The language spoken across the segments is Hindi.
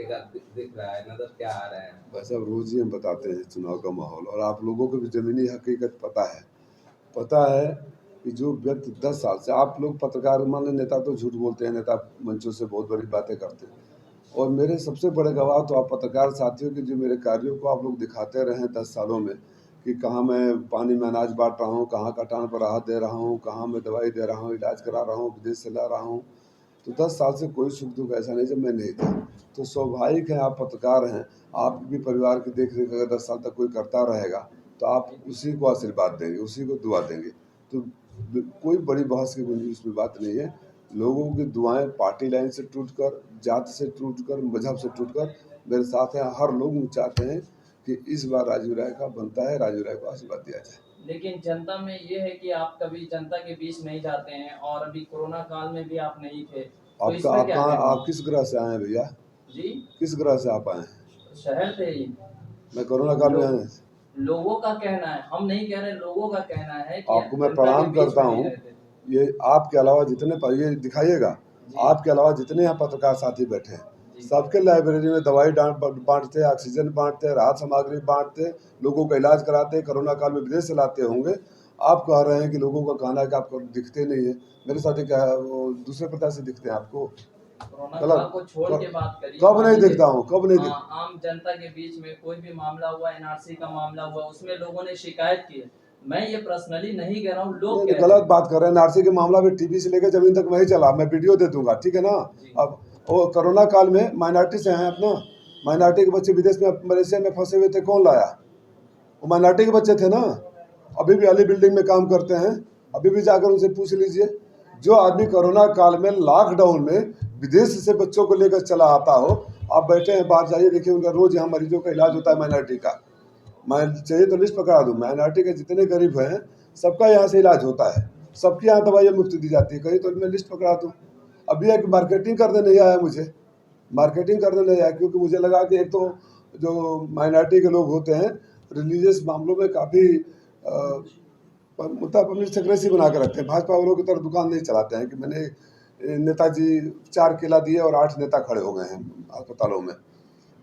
का दिख रहा है, नजर क्या आ रहा है? बस अब रोज ही हम बताते हैं चुनाव का माहौल, और आप लोगों को भी जमीनी हकीकत पता है कि जो व्यक्ति 10 साल से, आप लोग पत्रकार मान लें, नेता तो झूठ बोलते हैं, नेता मंचों से बहुत बड़ी बातें करते हैं, और मेरे सबसे बड़े गवाह तो आप पत्रकार साथियों की, जो मेरे कार्यों को आप लोग दिखाते रहे हैं 10 सालों में, कि कहाँ मैं पानी में अनाज बांट रहा हूँ, कहाँ कटान पर राहत दे रहा हूँ, कहाँ मैं दवाई दे रहा हूँ, इलाज करा रहा हूँ, विदेश से ला रहा हूँ। तो 10 साल से कोई सुख दुख ऐसा नहीं जब मैं नहीं था। तो स्वाभाविक है, आप पत्रकार हैं, आप भी परिवार की देख रेख अगर 10 साल तक कोई करता रहेगा तो आप उसी को आशीर्वाद देंगे, उसी को दुआ देंगे। तो कोई बड़ी बहस की गुंजाइश में बात नहीं है। लोगों की दुआएं पार्टी लाइन से टूटकर, जात से टूटकर, मजहब से टूटकर मेरे साथ हैं। हर लोग चाहते हैं कि इस बार राजू राय का बनता है, राजू राय को आशीर्वाद दिया जाए। लेकिन जनता में ये है कि आप कभी जनता के बीच नहीं जाते हैं, और अभी कोरोना काल में भी आप नहीं थे, तो आपका इसमें क्या कहना? आप किस ग्रह से आए हैं भैया? जी, किस ग्रह से आप आए हैं? शहर से ही। मैं कोरोना काल में आए? लोगों का कहना है, हम नहीं कह रहे, लोगों का कहना है कि आपको मैं प्रणाम करता हूँ। ये आपके अलावा जितने ये दिखाइएगा, आपके अलावा जितने यहाँ पत्रकार साथी बैठे हैं, सबके लाइब्रेरी में दवाई बांटते, ऑक्सीजन बांटते, राहत सामग्री बांटते, लोगों का इलाज कराते, कोरोना काल में विदेश से लाते होंगे। आप कह रहे हैं कि लोगों का कहना है कि आपको दिखते नहीं है। मेरे साथ क्या वो दूसरे प्रकार से दिखते हैं आपको? को छोड़ के बात करिए। कब नहीं दिखता हूँ, कब नहीं दिखता? आम जनता के बीच में कोई भी मामला हुआ, एनआरसी का मामला हुआ, उसमें लोगों ने शिकायत की है। मैं ये पर्सनली नहीं कह रहा हूँ, लोग गलत बात कर रहे हैं। एनआरसी के मामला में टीवी से लेकर जमीन तक मैं ही चला, मैं वीडियो दे दूंगा, ठीक है ना? अब वो कोरोना काल में माइनॉरिटी से हैं अपना, माइनॉरिटी के बच्चे विदेश में मलेशिया में फंसे हुए थे, कौन लाया? वो माइनॉरिटी के बच्चे थे ना। अभी भी अली बिल्डिंग में काम करते हैं, अभी भी जाकर उनसे पूछ लीजिए। जो आदमी कोरोना काल में लॉकडाउन में विदेश से बच्चों को लेकर चला आता हो, आप बैठे हैं बाहर, जाइए देखिए, उनका रोज यहाँ मरीजों का इलाज होता है माइनॉरिटी का। मैं चाहिए तो लिस्ट पकड़ा दूँ, माइनॉरिटी के जितने गरीब हैं सबका यहाँ से इलाज होता है, सबके यहाँ दवाइयाँ मुफ्त दी जाती है। कहीं तो मैं लिस्ट पकड़ा दूँ। अभी एक मार्केटिंग करने नहीं आया, मुझे मार्केटिंग करने नहीं आया, क्योंकि मुझे लगा कि एक तो जो माइनॉरिटी के लोग होते हैं रिलीजियस मामलों में काफ़ी मतलब अपनी सेक्रेसी बना के रखते हैं। भाजपा वालों की तरह दुकान नहीं चलाते हैं कि मैंने नेताजी 4 केला दिए और 8 नेता खड़े हो गए हैं अस्पतालों में।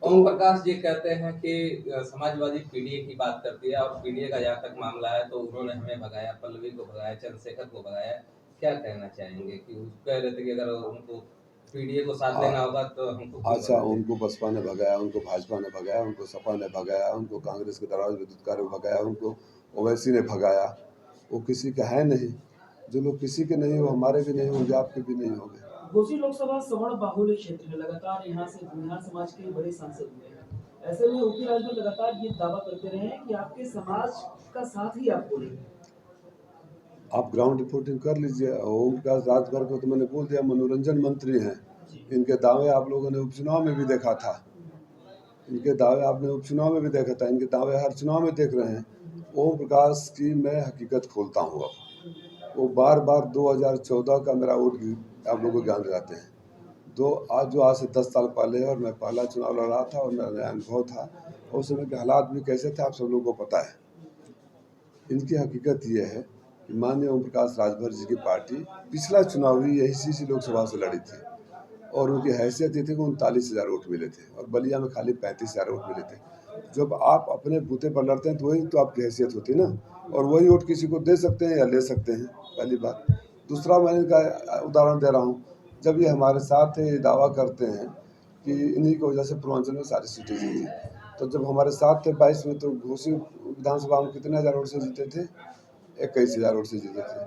ओम प्रकाश जी कहते हैं कि समाजवादी पीडीए की बात करती है, और पीडीए का जहाँ तक मामला है तो उन्होंने हमें भगाया, पल्लवी को भगाया, चंद्रशेखर को भगाया। क्या कहना चाहेंगे कि कह रहे थे कि अगर उनको पीडीए को साथ लेना होगा तो हमको? अच्छा, उनको बसपा ने भगाया, उनको भाजपा ने भगाया, उनको सपा ने भगाया, उनको कांग्रेस के दराज विद्युतकार भगाया, उनको ओवैसी ने भगाया। वो किसी का है नहीं। जो लोग किसी के नहीं, वो हमारे भी नहीं होंगे, आपके भी नहीं होंगे। घोसी लोकसभा सवर्ण बाहुल्य क्षेत्र में लगातार यहाँ से भूमिहार समाज के बड़े सांसद हुए हैं। ऐसे में ओपी राजभर लगातार ये दावा करते रहे हैं कि आपके समाज का साथ ही आपको लेंगे। आप ग्राउंड रिपोर्टिंग कर लीजिए। ओम प्रकाश राजभर को तो मैंने बोल दिया, मनोरंजन मंत्री हैं। इनके दावे आप लोगों ने उपचुनाव में भी देखा था, इनके दावे आपने उपचुनाव में भी देखा था, इनके दावे हर चुनाव में देख रहे हैं। ओम प्रकाश की मैं हकीकत खोलता हूँ। अब वो बार बार 2014 का मेरा वोट आप लोग को ज्ञान दिलाते हैं। आज से 10 साल पहले, और मैं पहला चुनाव लड़ा था और मेरा नया अनुभव था, और उस समय के हालात भी कैसे थे आप सब लोगों को पता है। इनकी हकीकत ये है कि माननीय ओम प्रकाश राजभर जी की पार्टी पिछला चुनाव भी यही लोकसभा से लड़ी थी, और उनकी हैसियत ये थी कि 39,000 वोट मिले थे, और बलिया में खाली 35,000 वोट मिले थे। जब आप अपने बूते पर लड़ते हैं तो वही तो आपकी हैसियत होती है ना, और वही वोट किसी को दे सकते हैं या ले सकते हैं, पहली बात। दूसरा, मैं इनका उदाहरण दे रहा हूँ, जब ये हमारे साथ ये दावा करते हैं कि इन्हीं की वजह से पूर्वांचल में सारी सीटें जीती, तो जब हमारे साथ थे 22 में, तो घोसी विधानसभा में कितने हज़ार वोट से जीते थे? 21,000 वोट से जीते थे।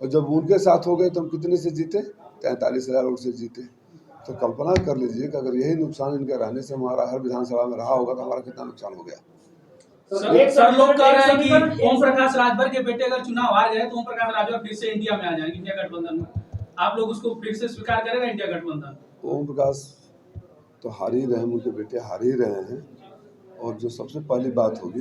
और जब उनके साथ हो गए तो हम कितने से जीते? 43,000 वोट से जीते। तो कल्पना कर लीजिए कि अगर यही नुकसान इनके रहने से हमारा हर विधानसभा में रहा होगा तो हमारा कितना नुकसान हो गया। सर लोग कह रहे हैं कि ओम प्रकाश राजभर के बेटे अगर चुनाव हार गए तो ओम प्रकाश राजभर फिर से इंडिया में आ जाएंगे, इंडिया गठबंधन में। आप लोग उसको फिर से स्वीकार करेगा इंडिया गठबंधन? ओम प्रकाश तो हार ही रहे हैं, उनके बेटे हार ही रहे हैं। और जो सबसे पहली बात होगी,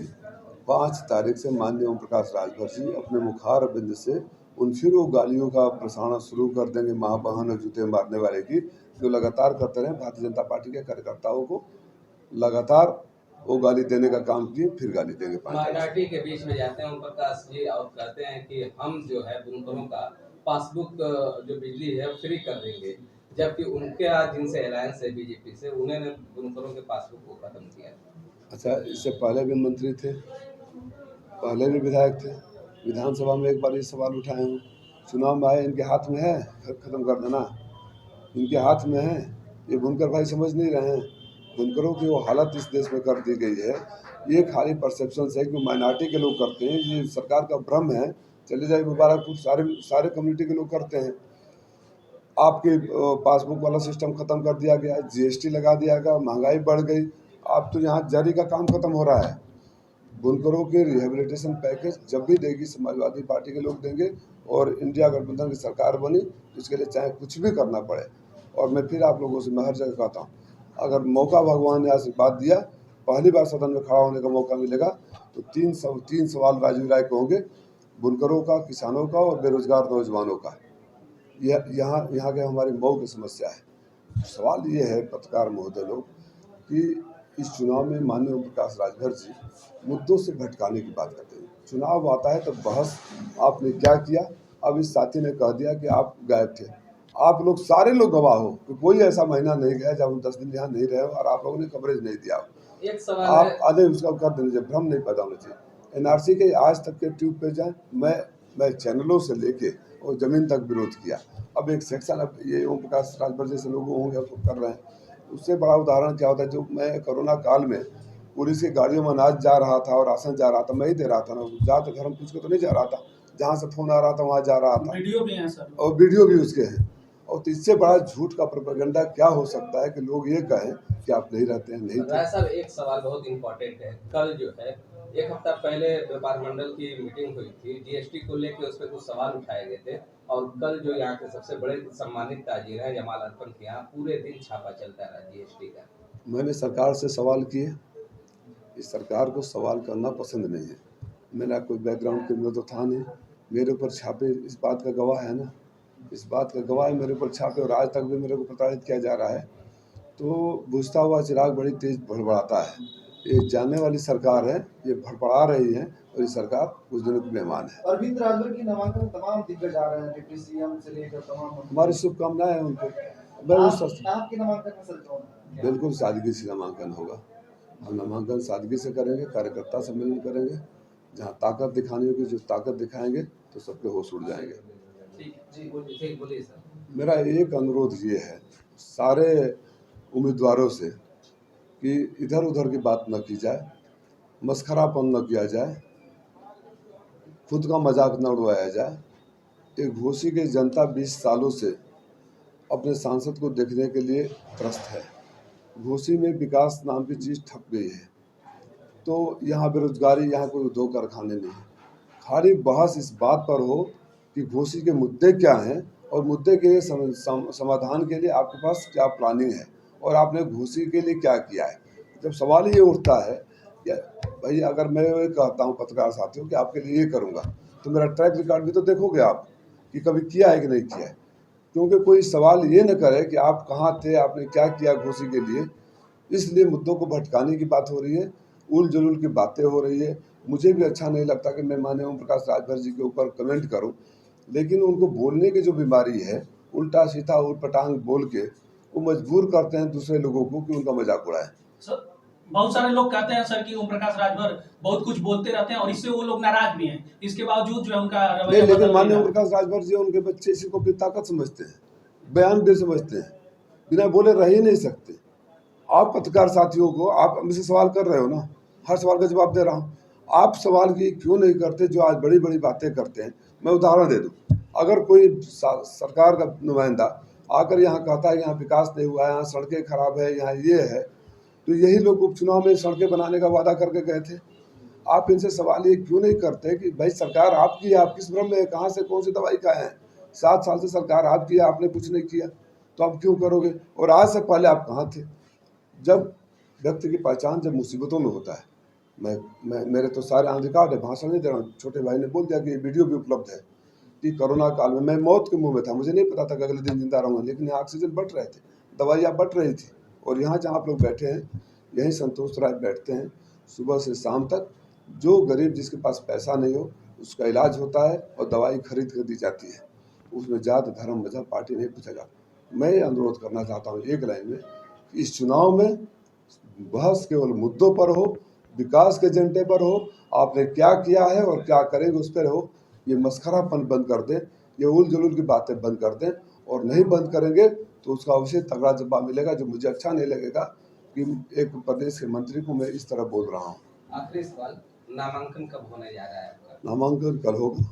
5 तारीख से माननीय ओम प्रकाश राजभर जी अपने मुखार बिंद से उन फिर वो गालियों का प्रसारण शुरू कर देंगे, माँ बहन और जूते मारने वाले की, जो लगातार करते रहे भारतीय जनता पार्टी के कार्यकर्ताओं को। लगातार वो गाली देने का काम किए, फिर गाली देंगे। माइनॉरिटी के बीच में जाते हैं ओम प्रकाश जी और कहते हैं कि हम जो है बुनकरों का पासबुक जो बिजली है फ्री कर देंगे। जबकि उनके आज जिनसे अलायंस है बीजेपी से, उन्होंने बुनकरों के पासबुक को खत्म किया। अच्छा, इससे पहले भी मंत्री थे, पहले भी विधायक थे, विधानसभा में एक बार ये सवाल उठाए हूँ, चुनाव में आए, इनके हाथ में है ख़त्म कर देना, इनके हाथ में है। ये बुनकर भाई समझ नहीं रहे हैं, बुनकरों की वो हालत इस देश में कर दी गई है। ये खाली परसेप्शन है कि माइनॉरिटी के लोग करते हैं, ये सरकार का भ्रम है। चले जाए मुबारकपुर, सारे सारे कम्युनिटी के लोग करते हैं। आपके पासबुक वाला सिस्टम ख़त्म कर दिया गया, जीएसटी लगा दिया गया, महंगाई बढ़ गई। अब तो यहाँ जरी का काम ख़त्म हो रहा है। बुनकरों के रिहेबिलिटेशन पैकेज जब भी देगी समाजवादी पार्टी के लोग देंगे, और इंडिया गठबंधन की सरकार बनी, इसके लिए चाहे कुछ भी करना पड़े। और मैं फिर आप लोगों से मैं हर जगह कहता हूँ, अगर मौका भगवान ने आशीर्वाद दिया, पहली बार सदन में खड़ा होने का मौका मिलेगा, तो तीन सवाल राजीव राय को होंगे, बुनकरों का, किसानों का और बेरोजगार नौजवानों का। यहाँ के हमारी मऊ की समस्या है। सवाल ये है पत्रकार महोदय लोग कि इस चुनाव में माननीय ओम प्रकाश राजभर जी मुद्दों से भटकाने की बात करते हैं। चुनाव आता है तो बहस आपने क्या किया, अब इस साथी ने कह दिया कि आप गायब थे। आप लोग सारे लोग गवाह हो कि कोई ऐसा महीना नहीं गया जब हम 10 दिन यहाँ नहीं रहे और आप लोगों ने कवरेज नहीं दिया। एक सवाल आप है, आधे उसका कर देने चाहिए, भ्रम नहीं पैदा होना चाहिए। एनआरसी के आज तक के ट्यूब पे जाए, मैं चैनलों से लेके और ज़मीन तक विरोध किया। अब एक सेक्शन, अब ये ओम प्रकाश राजभर जैसे लोग होंगे अब कर रहे हैं। उससे बड़ा उदाहरण क्या होता है, जो मैं कोरोना काल में पुलिस की गाड़ियों में अनाज जा रहा था और राशन जा रहा था, मैं ही दे रहा था ना, जाकर घर में पूछ के तो नहीं जा रहा था, जहाँ से फ़ोन आ रहा था वहाँ जा रहा था, वीडियो भी है सर। और वीडियो भी उसके हैं। और तो इससे बड़ा झूठ का प्रोपेगेंडा क्या हो सकता है कि लोग ये कहें कि आप नहीं रहते हैं, नहीं थे। राय साहब एक सवाल बहुत इम्पोर्टेंट है। कल जो है, एक हफ्ता पहले व्यापार मंडल की मीटिंग हुई थी, जीएसटी को लेकर उस पर कुछ सवाल उठाए गए थे, और कल जो यहाँ के सबसे बड़े सम्मानित ताजिर हैं जमाल अर्पण के यहाँ पूरे दिन छापा चलता रहा जीएसटी का। मैंने सरकार से सवाल किए, इस सरकार को सवाल करना पसंद नहीं है। मेरा कोई बैकग्राउंड क्रिमिनल तो था नहीं, मेरे ऊपर छापे इस बात का गवाह है ना, इस बात का गवाह है मेरे ऊपर छापे, और आज तक भी मेरे को प्रताड़ित किया जा रहा है। तो बुझता हुआ चिराग बड़ी तेज भड़बड़ाता है। ये जानने वाली सरकार है, ये भड़बड़ा रही है, और ये सरकार कुछ दिनों की मेहमान है। अरविंद राजभर की नामांकन तमाम दिग्गज आ रहे हैं, डिप्टी सीएम से लेकर तमाम मंत्री। हमारी शुभकामनाएं हैं उनको। मैं आपके नामांकन में सर कौन है? बिल्कुल सादगी से नामांकन होगा। हम नामांकन सादगी से करेंगे, कार्यकर्ता सम्मेलन करेंगे, जहाँ ताकत दिखानी होगी, जो ताकत दिखाएंगे तो सबके होश उड़ जाएंगे। जी बोलिए सर। मेरा एक अनुरोध ये है सारे उम्मीदवारों से कि इधर उधर की बात न की जाए, मस्खरापन न किया जाए, खुद का मजाक न उड़वाया जाए। एक घोसी की जनता 20 सालों से अपने सांसद को देखने के लिए त्रस्त है। घोसी में विकास नाम की चीज़ ठप गई है, तो यहाँ बेरोजगारी, यहाँ कोई उद्योग कारखाने नहीं है। खाली बहस इस बात पर हो कि घोसी के मुद्दे क्या हैं, और मुद्दे के लिए समाधान के लिए आपके पास क्या प्लानिंग है, और आपने घोसी के लिए क्या किया है। जब सवाल ये उठता है कि भाई अगर मैं ये कहता हूँ पत्रकार साथियों कि आपके लिए ये करूँगा, तो मेरा ट्रैक रिकॉर्ड भी तो देखोगे आप कि कभी किया है कि नहीं किया है। क्योंकि कोई सवाल ये न करे कि आप कहाँ थे, आपने क्या किया घोसी के लिए। इसलिए मुद्दों को भटकाने की बात हो रही है, उल जुलूल की बातें हो रही है। मुझे भी अच्छा नहीं लगता कि मैं माननीय ओम प्रकाश राजभर जी के ऊपर कमेंट करूं, लेकिन उनको बोलने की जो बीमारी है, उल्टा सीधा उटपटांग बोल के वो मजबूर करते हैं दूसरे लोगों को कि उनका मजाक उड़ाएं। सर, बहुत सारे लोग कहते हैं सर कि ओम प्रकाश राजभर बहुत कुछ बोलते रहते हैं और इससे वो लोग नाराज भी हैं, इसके बावजूद जो है उनका रवैया नहीं, बदल लेकिन माननीय नहीं ओम रहा। प्रकाश राजभर जी उनके बच्चे इसी को अपनी ताकत समझते हैं, बयानवीर समझते हैं, बिना बोले रह ही नहीं सकते। आप पत्रकार साथियों को, आप मुझसे सवाल कर रहे हो ना, हर सवाल का जवाब दे रहा हूँ। आप सवाल की क्यों नहीं करते जो आज बड़ी बड़ी बातें करते हैं। मैं उदाहरण दे दूँ, अगर कोई सरकार का नुमाइंदा आकर यहाँ कहता है यहाँ विकास नहीं हुआ है, यहाँ सड़कें खराब है, यहाँ ये है, तो यही लोग उपचुनाव में सड़कें बनाने का वादा करके गए थे। आप इनसे सवाल ये क्यों नहीं करते कि भाई सरकार आपकी है, आप किस भ्रम में, कहाँ से कौन सी दवाई का है। 7 साल से सरकार आपकी है, आपने कुछ नहीं किया, तो आप क्यों करोगे। और आज से पहले आप कहाँ थे। जब व्यक्ति की पहचान जब मुसीबतों में होता है, मेरे तो सारे ऑन रिकॉर्ड है, भाषण नहीं दे रहा हूँ। छोटे भाई ने बोल दिया कि ये वीडियो भी उपलब्ध है कि कोरोना काल में मैं मौत के मुंह में था, मुझे नहीं पता था कि अगले दिन जिंदा रहूँगा, लेकिन यहाँ ऑक्सीजन बट रहे थे, दवाइयाँ बट रही थी। और यहाँ जहाँ आप लोग बैठे हैं, यहीं संतोष राय बैठते हैं सुबह से शाम तक। जो गरीब जिसके पास पैसा नहीं हो उसका इलाज होता है और दवाई खरीद कर दी जाती है। उसमें जात धर्म मजहब पार्टी नहीं पूछा जाता। मैं ये अनुरोध करना चाहता हूँ एक लाइन में कि इस चुनाव में बहस केवल मुद्दों पर हो, विकास के एजेंडे पर हो, आपने क्या किया है और क्या करेंगे उस पर हो। ये मस्खरापन बंद कर दें, ये उल जुलूल की बातें बंद कर दें, और नहीं बंद करेंगे तो उसका अवश्य तगड़ा जवाब मिलेगा, जो मुझे अच्छा नहीं लगेगा कि एक प्रदेश के मंत्री को मैं इस तरह बोल रहा हूँ। आखिरी सवाल, नामांकन कब होने जा रहा है आपका? नामांकन कल होगा,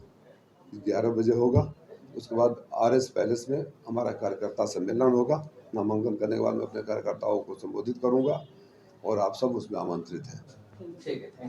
11 बजे होगा। उसके बाद RS पैलेस में हमारा कार्यकर्ता सम्मेलन होगा। नामांकन करने के बाद मैं अपने कार्यकर्ताओं को संबोधित करूंगा और आप सब उसमें आमंत्रित हैं। ठीक है, थैंक यू।